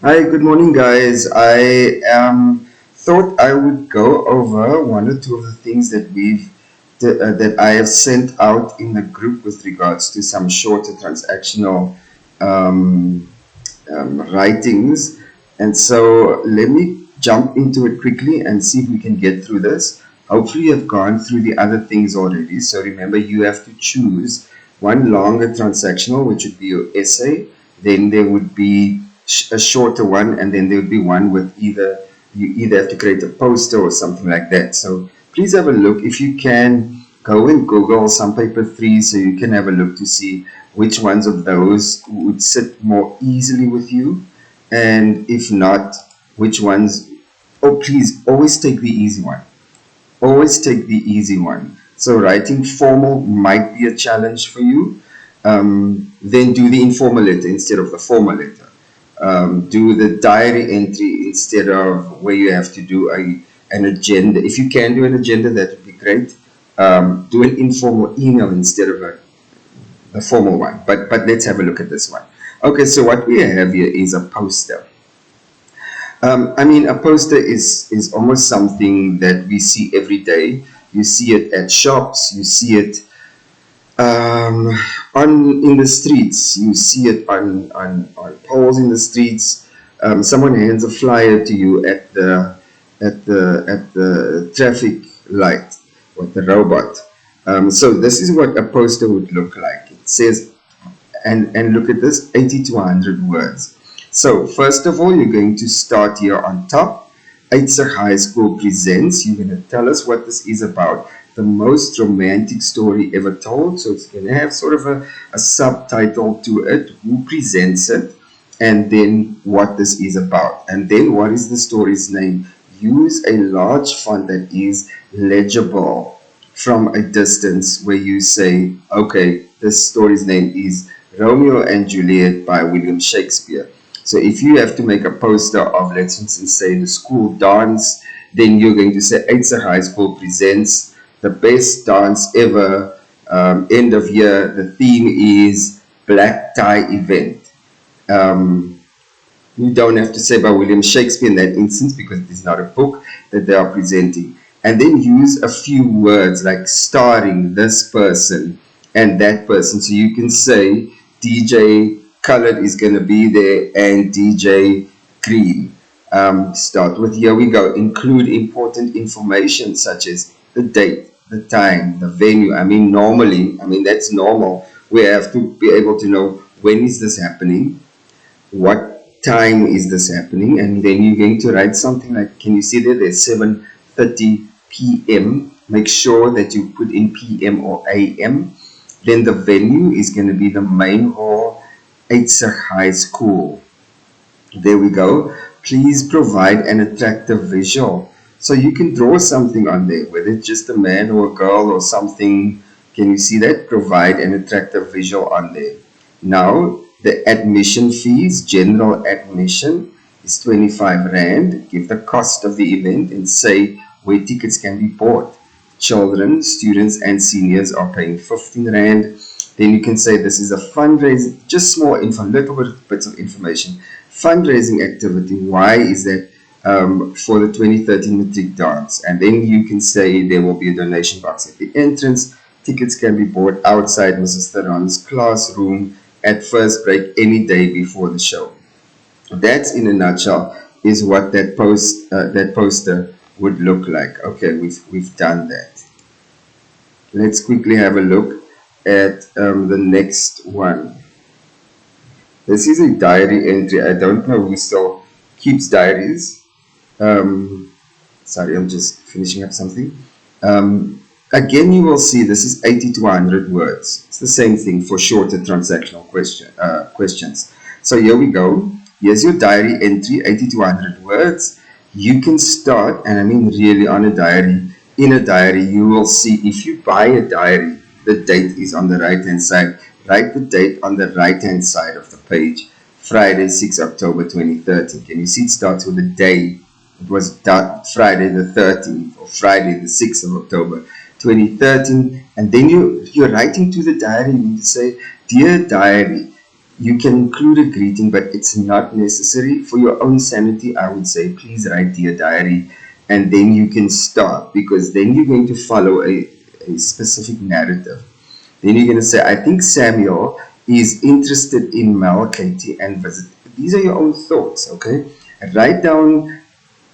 Hi, good morning, guys. I thought I would go over one or two of the things that I have sent out in the group with regards to some shorter transactional um, writings. And so let me jump into it quickly and see if we can get through this. Hopefully, you have gone through the other things already. So remember, you have to choose one longer transactional, which would be your essay. Then there would be a shorter one, and then there would be one with you either have to create a poster or something like that. So please have a look. If you can, go and Google some paper 3 so you can have a look to see which ones of those would sit more easily with you, and if not, which ones. Oh, please always take the easy one. Always take the easy one. So writing formal might be a challenge for you. Then do the informal letter instead of the formal letter. Do the diary entry instead of where you have to do an agenda. If you can do an agenda, that would be great. Do an informal email instead of a formal one. But let's have a look at this one. Okay, so what we have here is a poster. I mean, a poster is almost something that we see every day. You see it at shops. You see it on in the streets. You see it on poles in the streets. Someone hands a flyer to you at the traffic light with the robot. So this is what a poster would look like. It says, and look at this, 80 to 100 words. So first of all, you're going to start here on top. Eitzer High School presents. You're going to tell us what this is about. The most romantic story ever told. So it's going to have sort of a subtitle to it. Who presents it? And then what this is about. And then what is the story's name? Use a large font that is legible from a distance, where you say, okay, this story's name is Romeo and Juliet by William Shakespeare. So if you have to make a poster of, let's instance, say the school dance, then you're going to say Eitzer High School presents the best dance ever, end of year. The theme is black tie event. You don't have to say by William Shakespeare in that instance, because it is not a book that they are presenting. And then use a few words like starring this person and that person. So you can say DJ Colored is going to be there and DJ Green. Start with, here we go. Include important information such as the date, the time, the venue. That's normal. We have to be able to know, when is this happening? What time is this happening? And then you're going to write something like, can you see that there's 7:30 p.m. Make sure that you put in p.m. or a.m. Then the venue is going to be the main hall, Eitzer High School. There we go. Please provide an attractive visual. So you can draw something on there, whether it's just a man or a girl or something. Can you see that? Provide an attractive visual on there. Now, the admission fees, general admission is 25 Rand. Give the cost of the event and say where tickets can be bought. Children, students, and seniors are paying 15 Rand. Then you can say this is a fundraising, just small info, little bits of information. Fundraising activity. Why is that? For the 2013 matric dance. And then you can say there will be a donation box at the entrance. Tickets can be bought outside Mrs. Theron's classroom at first break any day before the show. That's, in a nutshell, is what that poster would look like. Okay, we've done that. Let's quickly have a look at the next one. This is a diary entry. I don't know who still keeps diaries. Sorry, I'm just finishing up something. Again, you will see this is 80 to 100 words. It's the same thing for shorter transactional questions. So here we go. Here's your diary entry, 80 to 100 words. You can start, and I mean really on a diary. In a diary, you will see, if you buy a diary, the date is on the right-hand side. Write the date on the right-hand side of the page. Friday, 6 October 2013. Can you see it starts with a day? It was Friday the 13th or Friday the 6th of October 2013. And then you're writing to the diary, and you say, dear diary, You can include a greeting, but it's not necessary. For your own sanity, I would say please write dear diary, and then you can start, because then you're going to follow a specific narrative. Then you're going to say, I think Samuel is interested in Mel, Katie, and visit. These are your own thoughts, okay? Write down,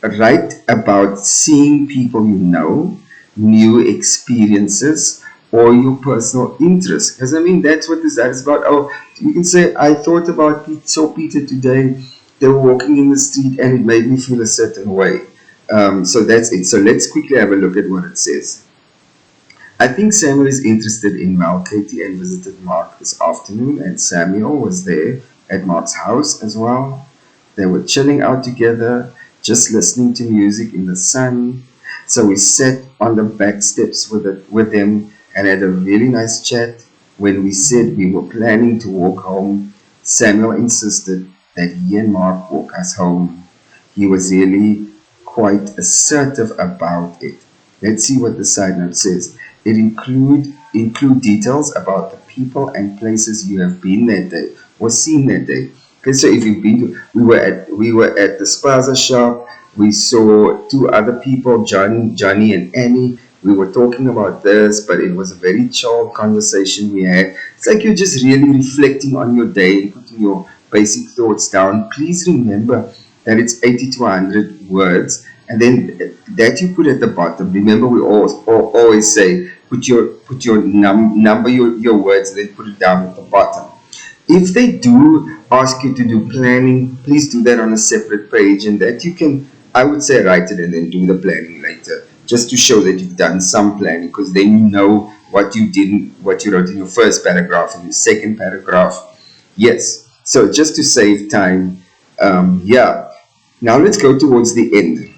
write about seeing people you know, new experiences, or your personal interests. Because I mean, that's what this is about. Oh, you can say, I thought about saw Peter today. They were walking in the street, and it made me feel a certain way. So that's it. So let's quickly have a look at what it says. I think Samuel is interested in Mal. Katie and visited Mark this afternoon, and Samuel was there at Mark's house as well. They were chilling out together, just listening to music in the sun. So we sat on the back steps with them and had a really nice chat. When we said we were planning to walk home, Samuel insisted that he and Mark walk us home. He was really quite assertive about it. Let's see what the side note says. It include details about the people and places you have been that day or seen that day. Okay, so if you've been to, we were at the spaza shop. We saw two other people, Johnny and Annie. We were talking about this, but it was a very chill conversation we had. It's like you're just really reflecting on your day and putting your basic thoughts down. Please remember that it's 80 to 100 words, and then that you put at the bottom. Remember, we always say put your number your words, and then put it down at the bottom. If they do ask you to do planning, please do that on a separate page, and that you can, I would say, write it and then do the planning later, just to show that you've done some planning, because then you know what you didn't, what you wrote in your first paragraph and your second paragraph. Yes, so just to save time, yeah. Now let's go towards the end.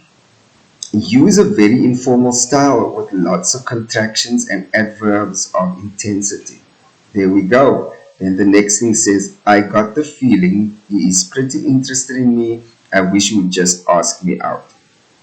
Use a very informal style with lots of contractions and adverbs of intensity. There we go. Then the next thing says, I got the feeling he is pretty interested in me. I wish he would just ask me out.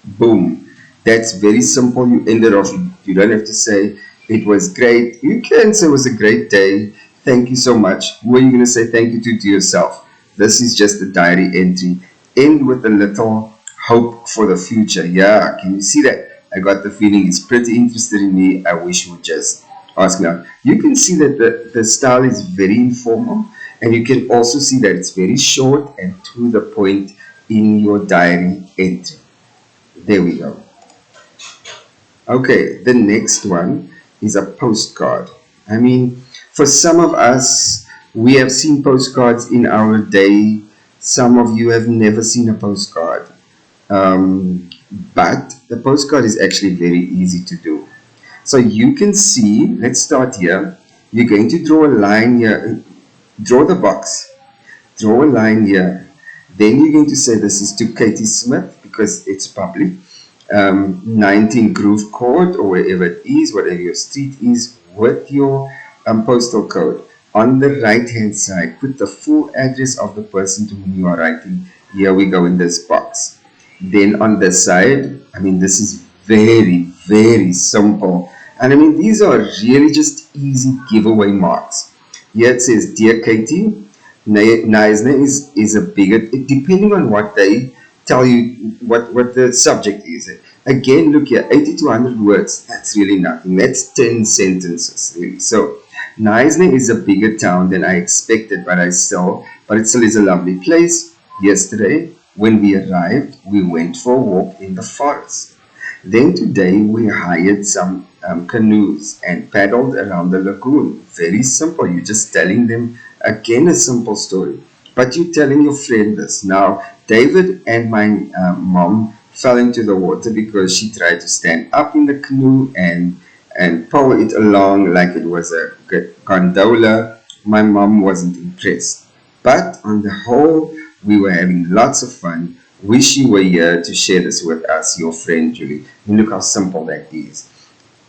Boom. That's very simple. You end it off. You don't have to say it was great. You can say it was a great day. Thank you so much. Who are you going to say thank you to yourself? This is just a diary entry. End with a little hope for the future. Yeah, can you see that? I got the feeling he's pretty interested in me. I wish he would just ask me out. You can see that the style is very informal, and you can also see that it's very short and to the point in your diary entry. There we go. Okay, the next one is a postcard. I mean, for some of us, we have seen postcards in our day. Some of you have never seen a postcard. But the postcard is actually very easy to do. So you can see, let's start here. You're going to draw a line here, draw the box, draw a line here. Then you're going to say this is to Katie Smith because it's public. 19 Groove Court, or wherever it is, whatever your street is, with your postal code. On the right hand side, put the full address of the person to whom you are writing. Here we go in this box. Then on the side, I mean, this is very, very simple. And I mean, these are really just easy giveaway marks. Here it says, Dear Katie, Neisner is a bigot, depending on what they tell you, what the subject is. Again, look here, 80 to 100 words, that's really nothing. That's 10 sentences, really. So, Neisner is a bigger town than I expected, but it still is a lovely place. Yesterday, when we arrived, we went for a walk in the forest. Then today we hired some canoes and paddled around the lagoon. Very simple. You're just telling them, again, a simple story. But you're telling your friend this. Now, David and my mom fell into the water because she tried to stand up in the canoe and pull it along like it was a gondola. My mom wasn't impressed. But on the whole, we were having lots of fun. Wish you were here to share this with us, your friend Julie. And look how simple that is.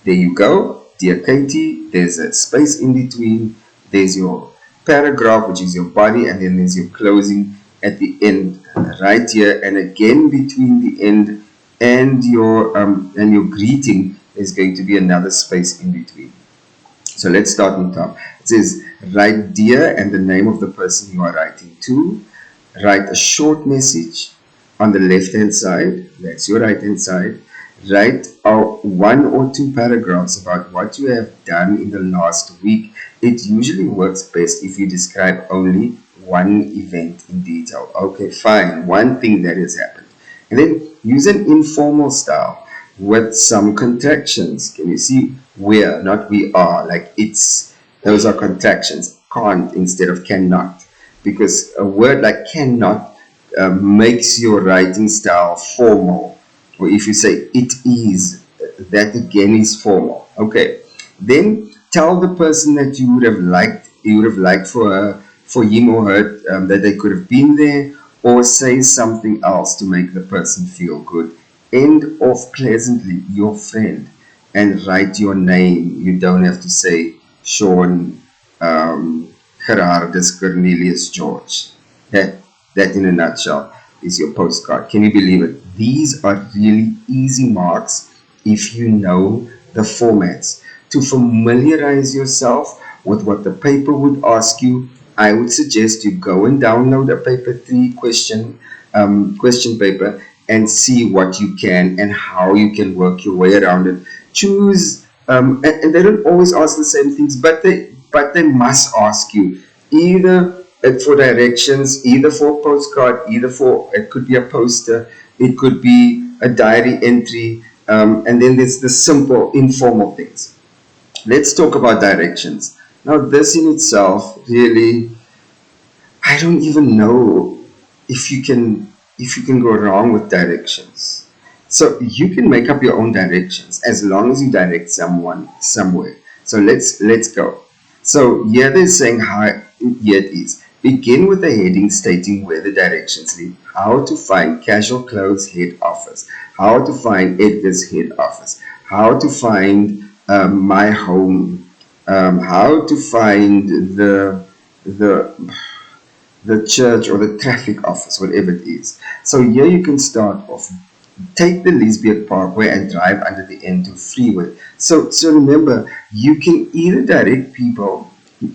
There you go, Dear Katie. There's a space in between. There's your paragraph, which is your body, and then there's your closing at the end, right here. And again, between the end and your greeting, there's going to be another space in between. So let's start on top. It says, Write dear and the name of the person you are writing to. Write a short message on the left hand side, that's your right hand side. Write one or two paragraphs about what you have done in the last week. It usually works best if you describe only one event in detail. Okay, fine, one thing that has happened. And then use an informal style with some contractions. Can you see where, not we are, like it's, those are contractions. Can't instead of cannot. Because a word like cannot makes your writing style formal. Or if you say it is, that again is formal. Okay. Then tell the person that you would have liked for him or her that they could have been there, or say something else to make the person feel good. End off pleasantly, your friend, and write your name. You don't have to say Sean Gerardus Cornelius George. That in a nutshell is your postcard. Can you believe it? These are really easy marks if you know the formats. To familiarize yourself with what the paper would ask you, I would suggest you go and download a paper 3 question paper and see what you can and how you can work your way around it. Choose, and they don't always ask the same things, but they must ask you either for directions, either for a postcard, either for, it could be a poster, it could be a diary entry, and then there's the simple informal things. Let's talk about directions. Now, this in itself really, I don't even know if you can go wrong with directions. So you can make up your own directions as long as you direct someone somewhere. So let's go. So here they're saying how here it is. Begin with a heading stating where the directions lead. How to find Casual Clothes head office. How to find Edgar's head office. How to find my home. How to find the the church or the traffic office, whatever it is. So here you can start off. Take the Lisbeek Parkway and drive under the N2 freeway. So remember, you can either direct people,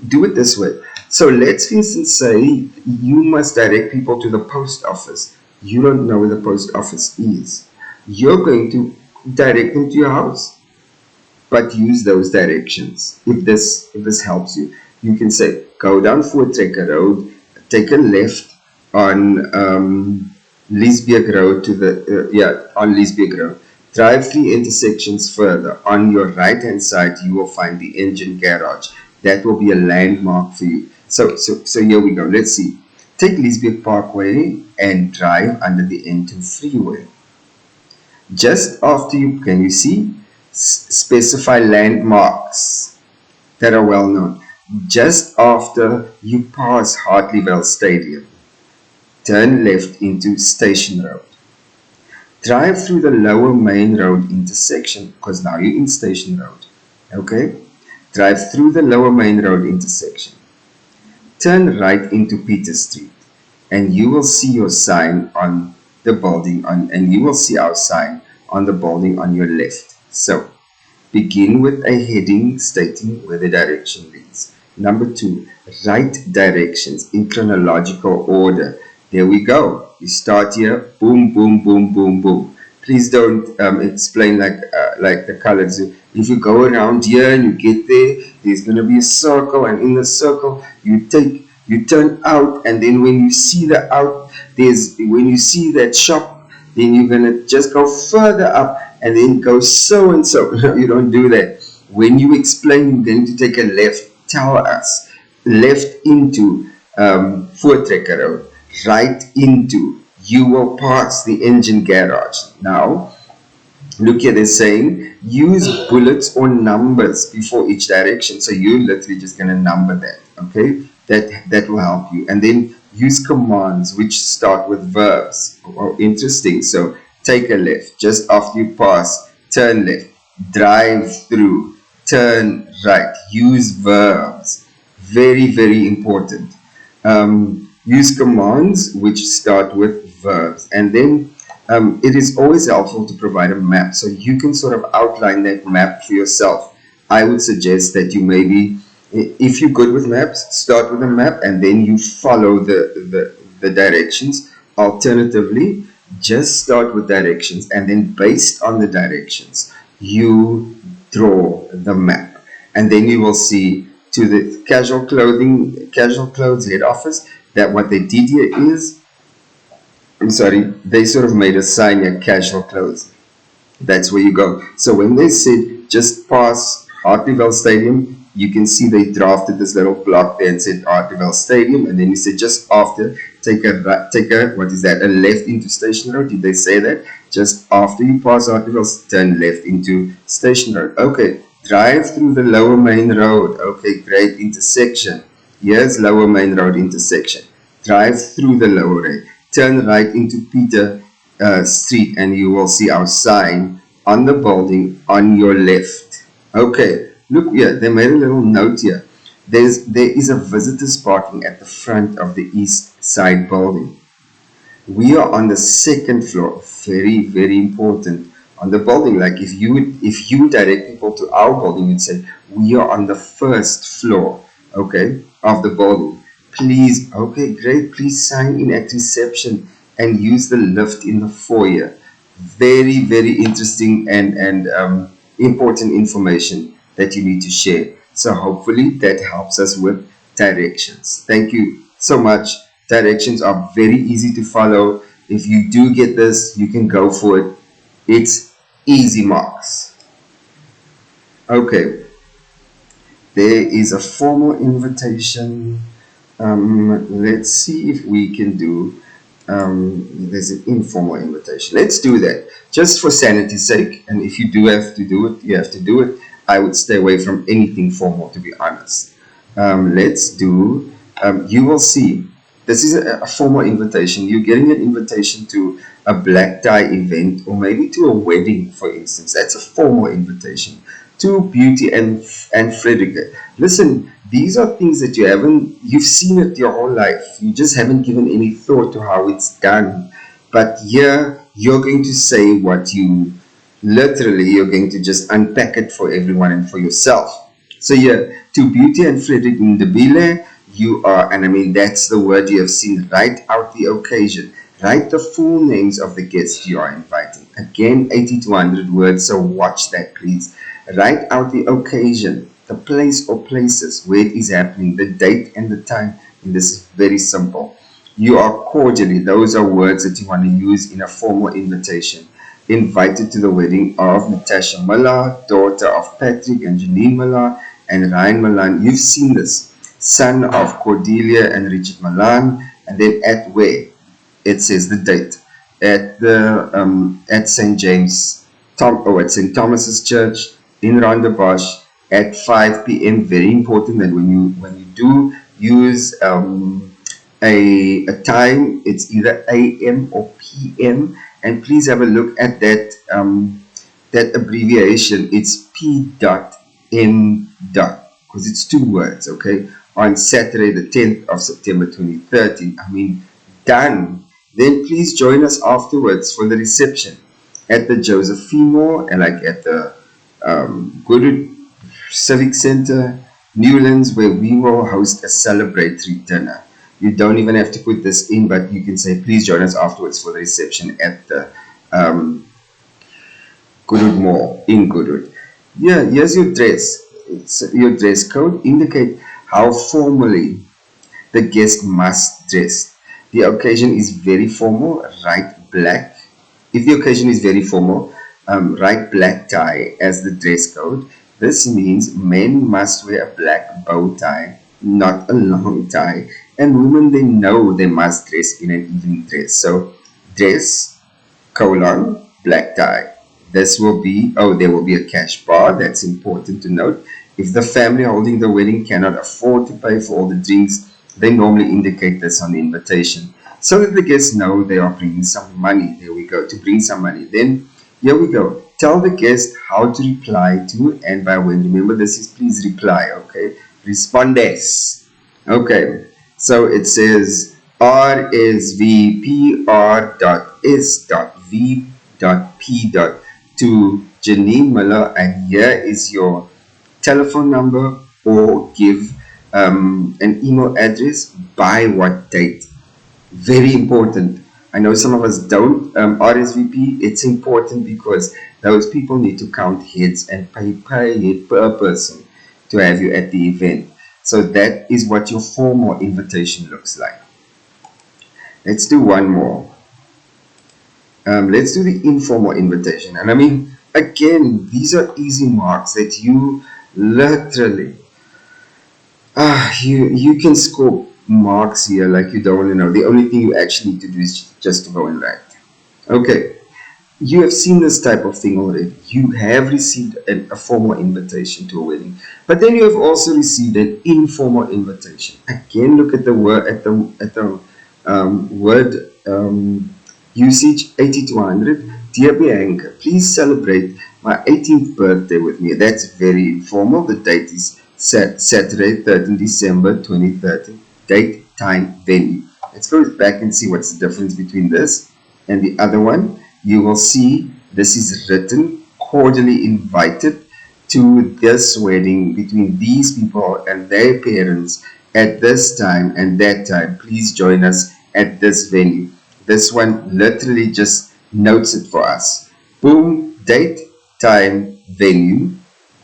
do it this way. So let's for instance say you must direct people to the post office. You don't know where the post office is. You're going to direct them to your house, but use those directions. If this helps you, you can say go down Voortrekker Road, take a left on Lisbeek Road to the on Lisbeek Road. Drive 3 intersections further. On your right hand side, you will find the engine garage. That will be a landmark for you. So here we go. Let's see. Take Lisbeek Parkway and drive under the N2 freeway. Just after you, can you see? Specify landmarks that are well known. Just after you pass Hartleyvale Stadium, turn left into Station Road. Drive through the lower main road intersection, because now you're in Station Road. Okay? Drive through the lower main road intersection. Turn right into Peter Street, and you will see your sign on the building and you will see our sign on the building on your left. So begin with a heading stating where the direction leads. Number 2, write directions in chronological order. There we go. You start here, boom, boom, boom, boom, boom. Please don't explain like the colors. If you go around here and you get there, there's going to be a circle, and in the circle you turn out, and then when you see when you see that shop, then you're going to just go further up and then go so and so. No, you don't do that. When you explain you're going to take a left, tell us left into Voortrekker Road, right into, you will pass the engine garage. Now look here, they're saying use bullets or numbers before each direction. So you're literally just going to number that. Okay, that will help you. And then use commands which start with verbs. Oh, interesting. So take a left just after you pass, turn left, drive through, turn right. Use verbs. Very, very important. Use commands which start with verbs. And then it is always helpful to provide a map so you can sort of outline that map for yourself. I would suggest that you maybe If you're good with maps, start with a map and then you follow the directions. Alternatively, just start with directions and then based on the directions, you draw the map. And then you will see to the casual clothes head office that what they did here is, I'm sorry, they sort of made a sign here, casual clothes. That's where you go. So when they said just pass Hartleyville Stadium, you can see they drafted this little block there and said Hartleyville Stadium, and then you said just after take a what is that, a left into Station Road. Did they say that? Just after you pass Hartleyville, turn left into Station Road. Okay, drive through the Lower Main Road. Okay, great intersection. Here's Lower Main Road intersection. Drive through the Lower Main. Turn right into Peter Street and you will see our sign on the building on your left. Okay, look here, they made a little note here. There is a visitors parking at the front of the east side building. We are on the second floor. Very, very important. On the building, like if you direct people to our building, you'd say we are on the first floor, okay, of the building. Please, okay, great. Please sign in at reception and use the lift in the foyer. Very, very interesting and important information that you need to share. So hopefully that helps us with directions. Thank you so much. Directions are very easy to follow. If you do get this, you can go for it. It's easy marks. Okay, there is a formal invitation. Let's see if we can do, there's an informal invitation. Let's do that just for sanity's sake. And if you do have to do it, you have to do it. I would stay away from anything formal, to be honest. Let's do, you will see, this is a formal invitation. You're getting an invitation to a black tie event or maybe to a wedding, for instance. That's a formal invitation. To Beauty and Frederica. Listen, these are things that you've seen it your whole life. You just haven't given any thought to how it's done. But here, you're going to say what you, literally, you're going to just unpack it for everyone and for yourself. So here, to Beauty and Frederick Ndebile, you are, and I mean, that's the word you have seen, write out the occasion. Write the full names of the guests you are inviting. Again, 80 to 100 words, so watch that, please. Write out the occasion, the place or places where it is happening, the date and the time. And this is very simple. You are cordially, those are words that you want to use in a formal invitation. Invited to the wedding of Natasha Miller, daughter of Patrick and Janine Miller, and Ryan Milan. You've seen this. Son of Cordelia and Richard Milan. And then at where? It says the date. At the at St. James, at St. Thomas's Church in Rondebosch at 5 p.m. Very important that when you do use a time, it's either a.m. or p.m. And please have a look at that that abbreviation. It's p.m. because it's two words. Okay, on Saturday the 10th of September 2013. I mean, done. Then please join us afterwards for the reception at the Josephine and like at the Goodwood Civic Center, Newlands, where we will host a celebratory dinner. You don't even have to put this in, but you can say, please join us afterwards for the reception at the Goodwood Mall in Goodwood. Yeah, here's your dress. Your dress code. Indicate how formally the guest must dress. The occasion is very formal, write black. If the occasion is very formal, write black tie as the dress code. This means men must wear a black bow tie, not a long tie. And women, they know they must dress in an evening dress. So, dress, black tie. This will be, there will be a cash bar. That's important to note. If the family holding the wedding cannot afford to pay for all the drinks, they normally indicate this on the invitation so that the guests know they are bringing some money. There we go, to bring some money. Then, here we go. Tell the guest how to reply to and by when. Remember, this is please reply, okay? Respondes. Okay, so it says rsvpr.s.v.p. to Janine Miller, and here is your telephone number or give an email address by what date. Very important. I know some of us don't RSVP. It's important because those people need to count heads and pay per head per person to have you at the event. So that is what your formal invitation looks like. Let's do one more. Let's do the informal invitation. And I mean, again, these are easy marks that you literally, you can score marks here like you don't want to know. The only thing you actually need to do is just to go and write. Okay, you have seen this type of thing already. You have received a formal invitation to a wedding, but then you have also received an informal invitation. Again, look at the word word usage 80 to 100. Dear Bianca, please celebrate my 18th birthday with me. That's very informal. The date is Saturday, 13 December 2030. Date, time, venue. Let's go back and see what's the difference between this and the other one. You will see this is written, cordially invited to this wedding between these people and their parents at this time and that time. Please join us at this venue. This one literally just notes it for us. Boom, date, time, venue.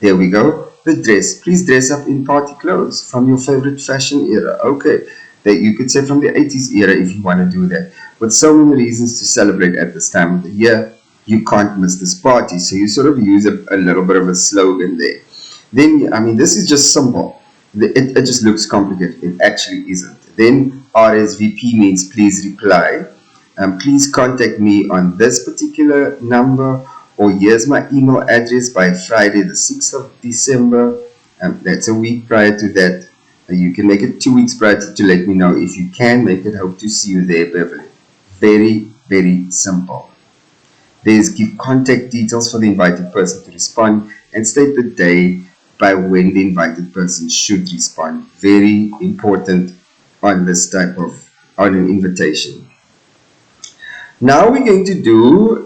There we go. The dress. Please dress up in party clothes from your favorite fashion era. Okay, that you could say from the 80s era if you want to do that. With so many reasons to celebrate at this time of the year, you can't miss this party. So you sort of use a little bit of a slogan there. Then, I mean, this is just simple. It just looks complicated. It actually isn't. Then RSVP means please reply. Please contact me on this particular number, or here's my email address by Friday the 6th of December. That's a week prior to that. You can make it 2 weeks prior to let me know. If you can make it, hope to see you there, Beverly. Very, very simple. There's give contact details for the invited person to respond and state the day by when the invited person should respond. Very important on this type of, on an invitation. Now we're going to do,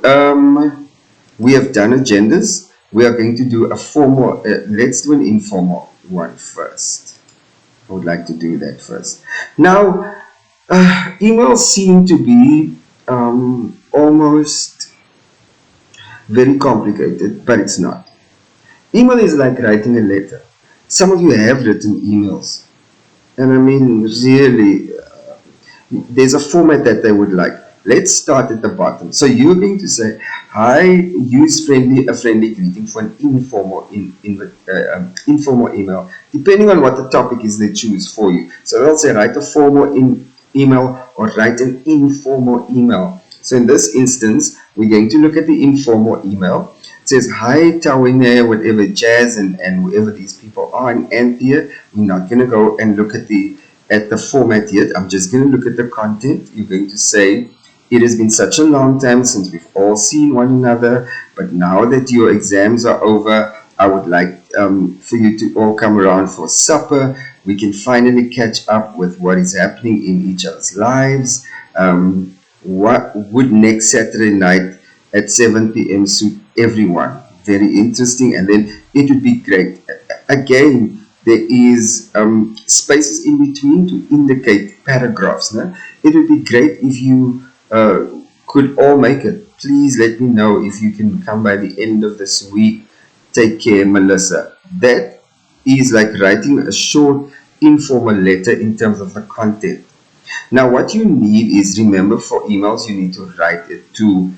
we have done agendas. We are going to do a formal, let's do an informal one first. I would like to do that first. Now, emails seem to be almost very complicated, but it's not. Email is like writing a letter. Some of you have written emails, and I mean, really, there's a format that they would like. Let's start at the bottom. So you're going to say, hi, use a friendly greeting for an informal email, depending on what the topic is they choose for you. So they'll say, write a formal email or write an informal email. So in this instance, we're going to look at the informal email. It says, hi, Tawine, whatever, Jazz, and whoever these people are, and Anthea. We're not going to go and look at the format yet. I'm just going to look at the content. You're going to say, it has been such a long time since we've all seen one another, but now that your exams are over, I would like for you to all come around for supper. We can finally catch up with what is happening in each other's lives. What would next Saturday night at 7 p.m. suit everyone? Very interesting. And then it would be great. Again, there is spaces in between to indicate paragraphs. No? It would be great if you could all make it. Please let me know if you can come by the end of this week. Take care, Melissa. That is like writing a short informal letter in terms of the content. Now what you need is, remember, for emails you need to write it to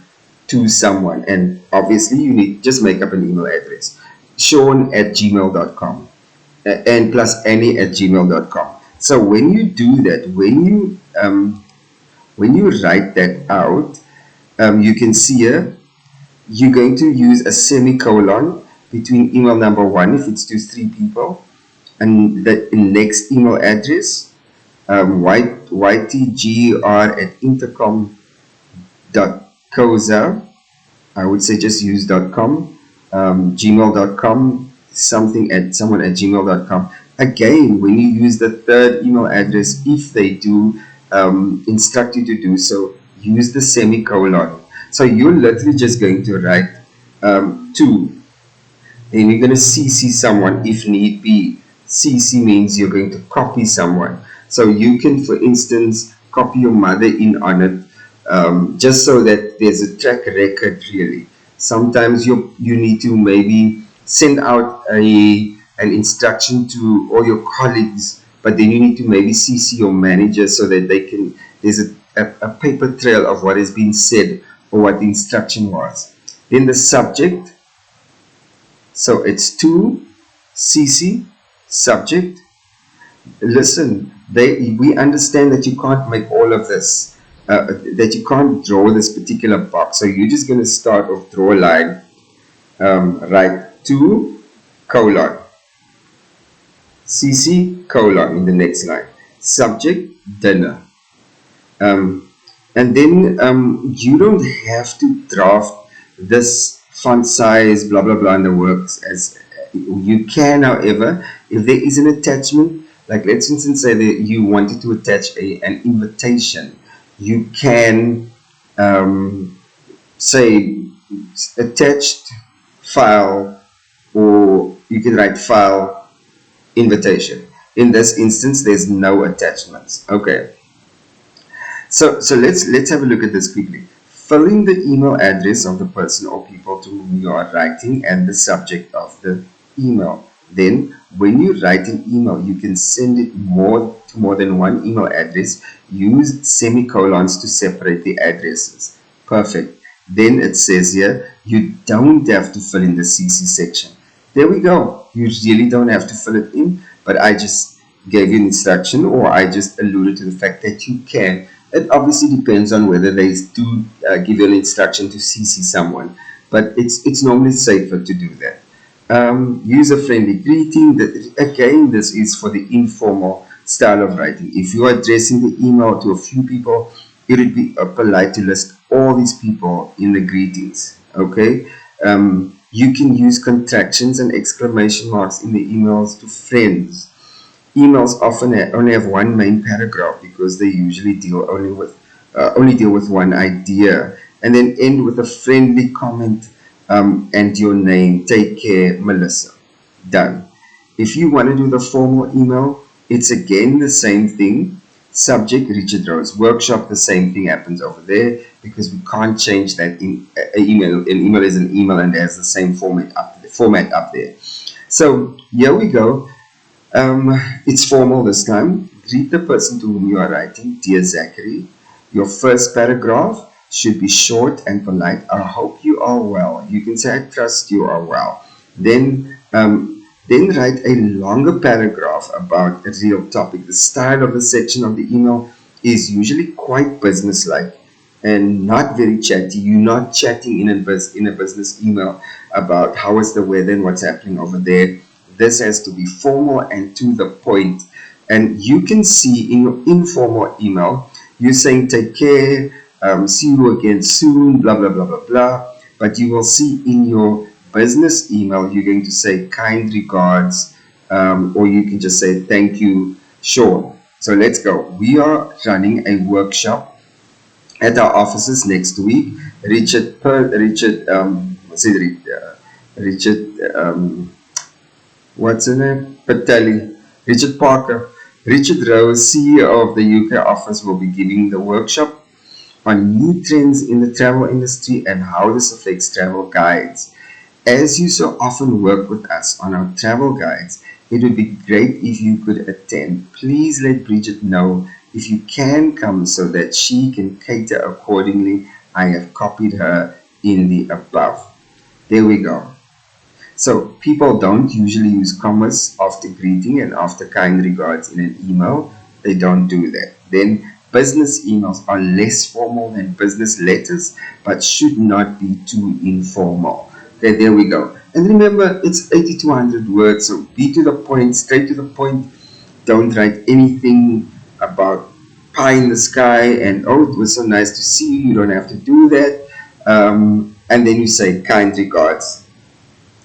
someone, and obviously you need just make up an email address, sean@gmail.com and plus annie@gmail.com. So when you do that, when you write that out, you can see here you're going to use a semicolon between email number 1 if it's to 3 people and the next email address, ytgr@intercom.coza. I would say just use .com, gmail.com, someone at gmail.com. Again, when you use the third email address, if they do instruct you to do so, use the semicolon. So you're literally just going to write to, then you're going to CC someone if need be CC means you're going to copy someone. So you can, for instance, copy your mother in on it, just so that there's a track record. Really, sometimes you need to maybe send out an instruction to all your colleagues, but then you need to maybe CC your manager so that they can. There's a paper trail of what has been said or what the instruction was. Then the subject. So it's to CC subject. Listen, we understand that you can't make all of this, that you can't draw this particular box. So you're just going to start off, draw a line, write to colon, CC colon in the next line, subject dinner. And then you don't have to draft this font size, blah blah blah, in the works. As you can, however, if there is an attachment, like let's instance say that you wanted to attach an invitation, you can say attached file, or you can write file invitation. In this instance, there's no attachments. Okay. So let's have a look at this quickly. Fill in the email address of the person or people to whom you are writing and the subject of the email. Then, when you write an email, you can send it to more than one email address. Use semicolons to separate the addresses. Perfect. Then it says here, you don't have to fill in the CC section. There we go. You really don't have to fill it in, but I just gave you an instruction, or I just alluded to the fact that you can. It obviously depends on whether they do give you an instruction to CC someone, but it's normally safer to do that. User-friendly greeting. Again, this is for the informal style of writing. If you are addressing the email to a few people, it would be polite to list all these people in the greetings. Okay. You can use contractions and exclamation marks in the emails to friends. Emails often only have one main paragraph because they usually only deal with one idea, and then end with a friendly comment, and your name. Take care, Melissa. Done. If you want to do the formal email, it's again the same thing. Subject Richard Rose. Workshop, the same thing happens over there because we can't change that in email. An email is an email and has the same format up there. So here we go. It's formal this time. Greet the person to whom you are writing. Dear Zachary, your first paragraph should be short and polite. I hope you are well. You can say I trust you are well. Then write a longer paragraph about a real topic. The style of the section of the email is usually quite businesslike and not very chatty. You're not chatting in a business email about how is the weather and what's happening over there. This has to be formal and to the point. And you can see in your informal email, you're saying take care, see you again soon, blah, blah, blah, blah, blah. But you will see in your business email, you're going to say kind regards, or you can just say thank you, Sean. So let's go. We are running a workshop at our offices next week. Richard, what's her name? Patali. Richard Parker. Richard Rose, CEO of the UK office, will be giving the workshop on new trends in the travel industry and how this affects travel guides. As you so often work with us on our travel guides, it would be great if you could attend. Please let Bridget know if you can come so that she can cater accordingly. I have copied her in the above. There we go. So people don't usually use commas after greeting and after kind regards in an email. They don't do that. Then business emails are less formal than business letters, but should not be too informal. Okay, there we go. And remember, it's 80 to 100 words, so be to the point, straight to the point. Don't write anything about pie in the sky and, oh, it was so nice to see you. You don't have to do that. And then you say kind regards.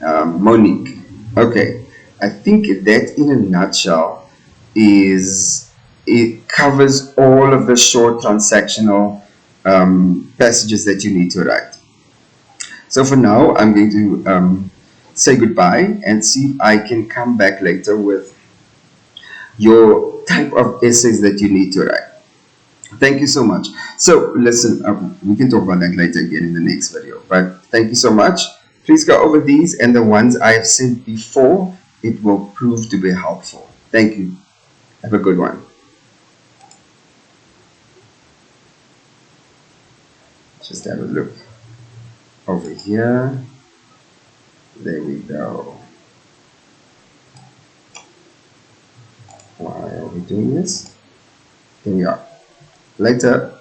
Monique. Okay, I think that in a nutshell it covers all of the short transactional passages that you need to write. So for now, I'm going to say goodbye and see if I can come back later with your type of essays that you need to write. Thank you so much. So listen, we can talk about that later again in the next video. But thank you so much. Please go over these and the ones I have sent before. It will prove to be helpful. Thank you. Have a good one. Just have a look over here. There we go. Why are we doing this? Here we are. Later.